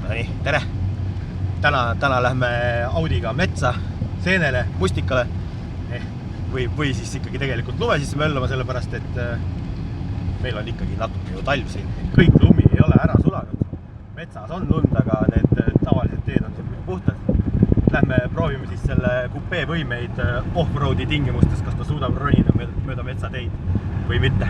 Nii, tere! Täna lähme Audiga metsa, seenele, mustikale või siis ikkagi tegelikult lume sisse möllama, sellepärast et meil on ikkagi natuke ju talv siin. Kõik lumi ei ole ära sulanud. Metsas on lund, aga need tavalised teed on siin puhtad. Lähme proovime siis selle kupee võimeid off-roadi tingimustes, kas ta suudab ronida mööda metsateid või mitte.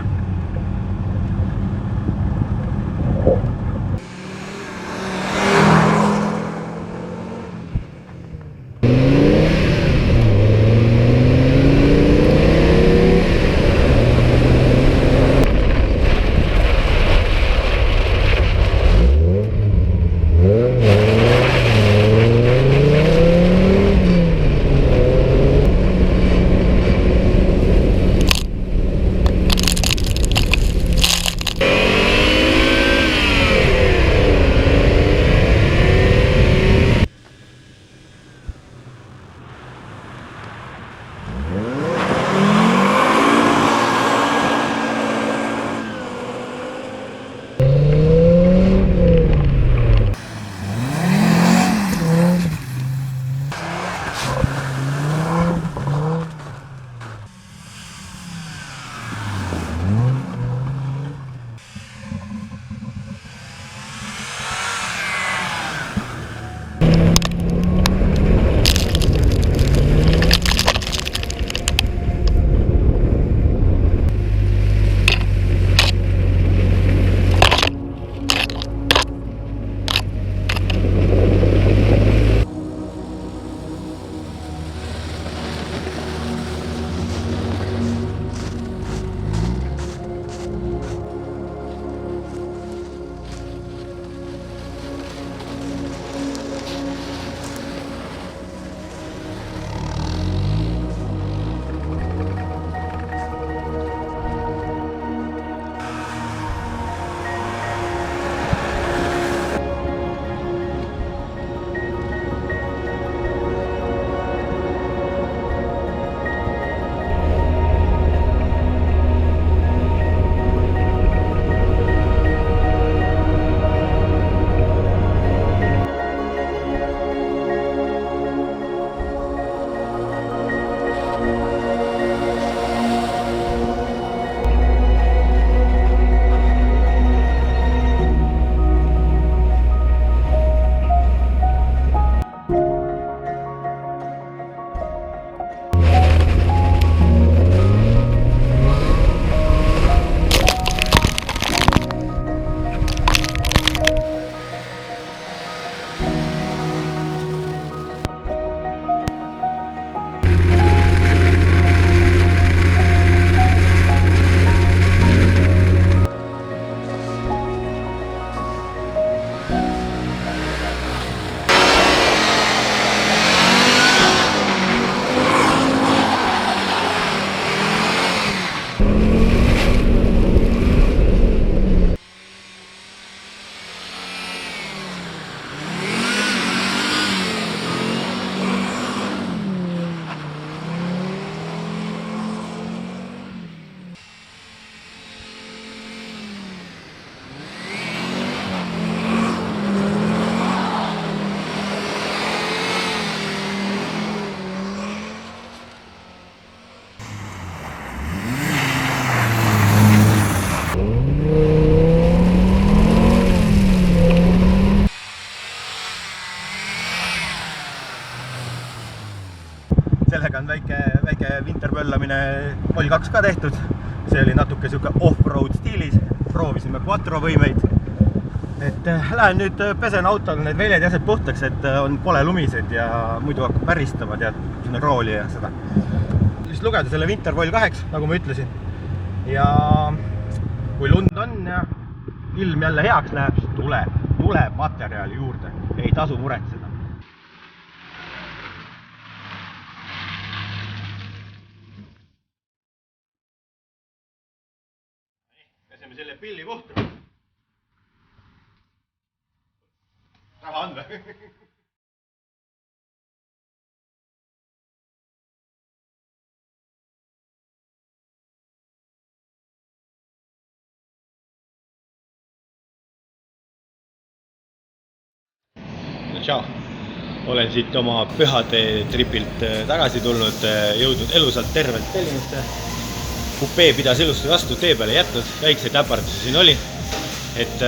Sellega on väike winterpöllamine oli 2 ka tehtud. See oli natuke siuke off-road stiilis. Proovisime quattro võimeid. Lähen nüüd pesen autol need väljad ja asjad puhtaks, et on pole lumised ja muidu hakkab päristama, tead, sinna rooli ja seda. Siis lugeda selle Wintervoil 2, nagu ma ütlesin. Ja kui lund on ja ilm jälle heaks läheb, siis tuleb materjali juurde. Ei tasu muretseda. Peseme selle pilli puhtaks. Raha on või? Tšau! Olen siit oma pühade tripilt tagasi tulnud, jõudnud elusalt tervelt Tallinnasse. Kupee pidas ilusti vastu, tee peale jätnud, väikseid äpardusi siin oli. Et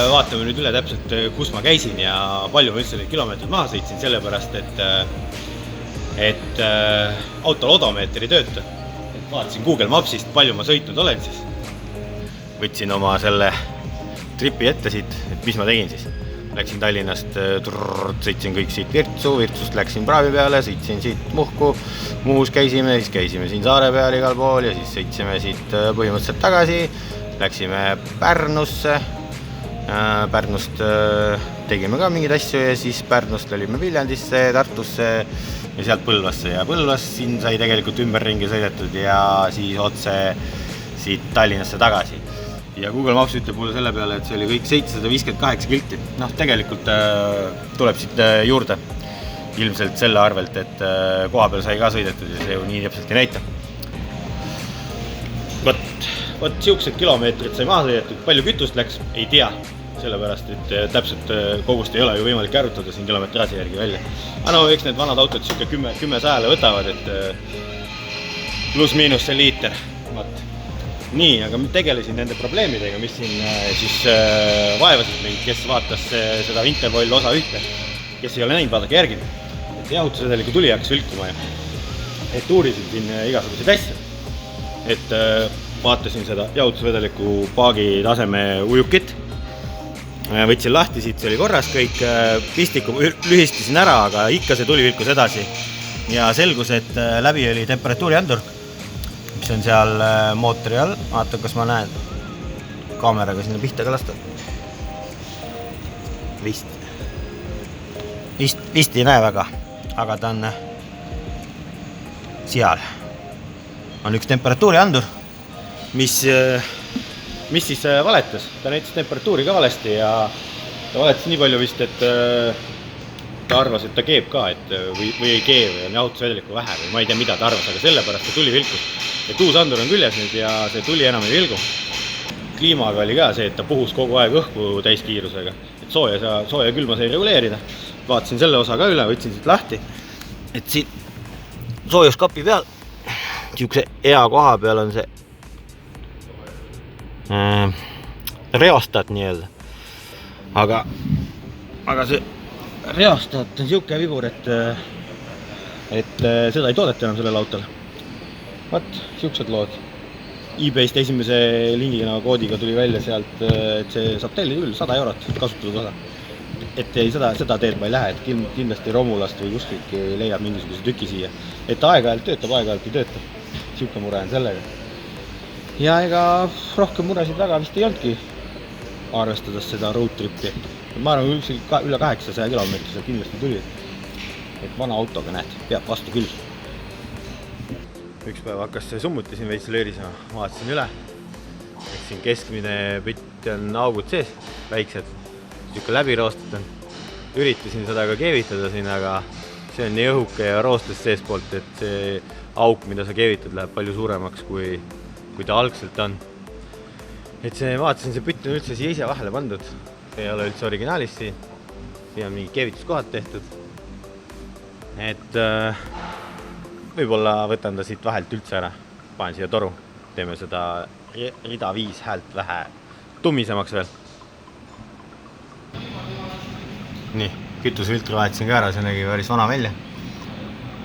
vaatame nüüd üle täpselt, kus ma käisin ja palju ma üldse neid kilomeetrid maha sõitsin, sellepärast, et autol odomeeter ei tööta. Vaatasin Google Mapsist, palju ma sõitnud olen siis. Võtsin oma selle tripi ette siit, et mis ma tegin siis. Läksin Tallinnast, sõitsin kõik siit Virtsust, läksin Praavi peale, sõitsin siit Muhku, Muhus käisime, siis käisime siin saare peal igal pool ja siis sõitsime siit põhimõtteliselt tagasi. Läksime Pärnusse, Pärnust tegime ka mingeid asju ja siis Pärnust olime Viljandisse, Tartusse ja sealt Põlvasse ja Põlvas siin sai tegelikult ümberringi sõidetud ja siis otse siit Tallinnasse tagasi. Ja Google Maps ütleb mulle selle peale, et see oli kõik 758 kilti. Noh, tegelikult tuleb siit juurde ilmselt selle arvelt, et koha peal sai ka sõidetud ja see ju nii täpselt ei näita. Võt siuksed kilomeetrid sai maha sõidetud, palju kütust läks, ei tea, sellepärast, et täpselt kogust ei ole ju võimalik arvutada siin kilometraaži järgi välja. Aga no, eks need vanad autod siuke 10 sajale võtavad, et pluss-miinus see liiter. Nii, aga tegelesin nende probleemidega, mis siin siis vaevasid meid, kes vaatas seda Winterboil osa ühte, kes ei ole näinud, vaadake järgi. Et jahutusvedeliku tuli hakkas vilkuma ja et uurisin siin igasuguseid asju. Et vaatasin seda jahutusvedeliku paagi taseme ujukit. Võtsin lahti siit, see oli korras kõik, pistiku lühistasin ära, aga ikka see tuli vilkus edasi. Ja selgus, et läbi oli temperatuuriandur, mis on seal mootori all. Vaata, kas ma näen kaameraga sinna pihta ka lasta. Vist ei näe väga, aga ta on seal. On üks temperatuuriandur, mis siis valetas. Ta näitas temperatuuri ka valesti ja ta valetas nii palju vist, et ta arvas, et ta keeb ka, või ei kee või on jahutusvedeliku vähe või ma ei tea, mida ta arvas, aga sellepärast ta tuli vilkus. Et uus andur on küljes nüüd ja see tuli enam ei vilgu. Kliimaga oli ka see, et ta puhus kogu aeg õhku täiskiirusega. Et sooja külma sai reguleerida. Vaatasin selle osa ka üle, võtsin siit lahti. Et siit soojuskapi peal, siukse hea koha peal on see reostat nii-öelda. Aga see reostat on siuke vibur, et seda ei toodeta enam sellel autol. Vaat, siuksed lood. eBayst esimese lingina koodiga tuli välja sealt, et see saab tellida küll 100 eurot kasutatud osa. Et seda teed ma ei lähe, et kindlasti Romulast või kuskilt leiab mingisuguse tüki siia. Et aeg-ajalt töötab, aeg-ajalt ei tööta. Siuke mure on sellega. Ja ega rohkem muresid väga vist ei olnudki arvestades seda road tripi. Ma arvan, üle 800 kilomeetri kindlasti tuli. Et vana autoga näed, peab vastu küll. Üks päev hakkas see summuti siin veits löörisema, vaatasin üle. Et siin keskmine pütt on augud sees, väiksed, siuke läbi roostud on. Üritasin seda ka keevitada siin, aga see on nii õhuke ja roostes sees poolt, et see auk, mida sa keevitad, läheb palju suuremaks, kui ta algselt on. Et vaatasin, see pütt on üldse siia ise vahele pandud. Ei ole üldse originaalis siin. Siin on mingi keevituskohad tehtud. Et võib-olla võtan ta siit vahelt üldse ära. Panen siia toru. Teeme seda rida 5 häält vähe tummisemaks veel. Nii, kütusfiltri vahetasin ka ära, see nägi päris vana välja.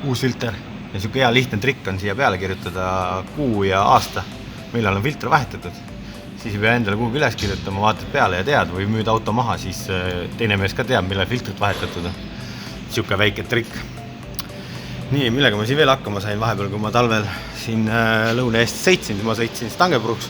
Uus filter. Ja siuke hea lihtne trikk on siia peale kirjutada kuu ja aasta, millal on filter vahetatud. Siis ei pea endale kuhugi üles kirjutama, vaatad peale ja tead või müüd auto maha, siis teine mees ka teab, millal filtrit vahetatud on. Siuke väike trikk. Nii, millega ma siin veel hakkama sain vahepeal, kui ma talvel siin Lõuna-Eestis sõitsin, siis ma sõitsin Stangepuruks.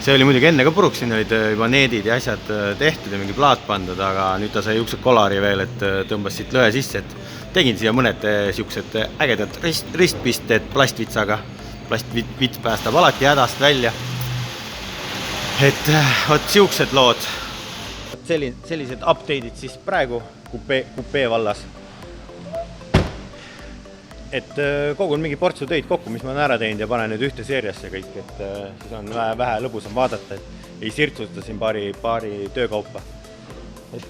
See oli muidugi enne ka puruks, siin olid juba needid ja asjad tehtud ja mingi plaat pandud, aga nüüd ta sai juksed kolari veel, et tõmbas siit lõhe sisse, et tegin siia mõned siuksed ägedad ristpisted plastvitsaga. Plastvits päästab alati hädast välja. Et võt siuksed lood. Sellised update'id siis praegu kupee vallas. et kogun mingi portsu töid kokku, mis ma olen ära teinud ja panen nüüd ühte seeriasse kõik, et siis on vähe lõbusam vaadata, et ei sirtsusta siin paari töökaupa. Et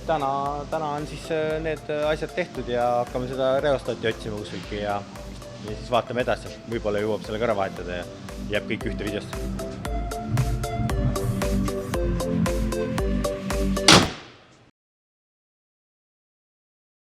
täna on siis need asjad tehtud ja hakkame seda reostati otsima kuskilgi ja siis vaatame edasi, võib-olla jõuab selle kõra vahetada ja jääb kõik ühte videosse.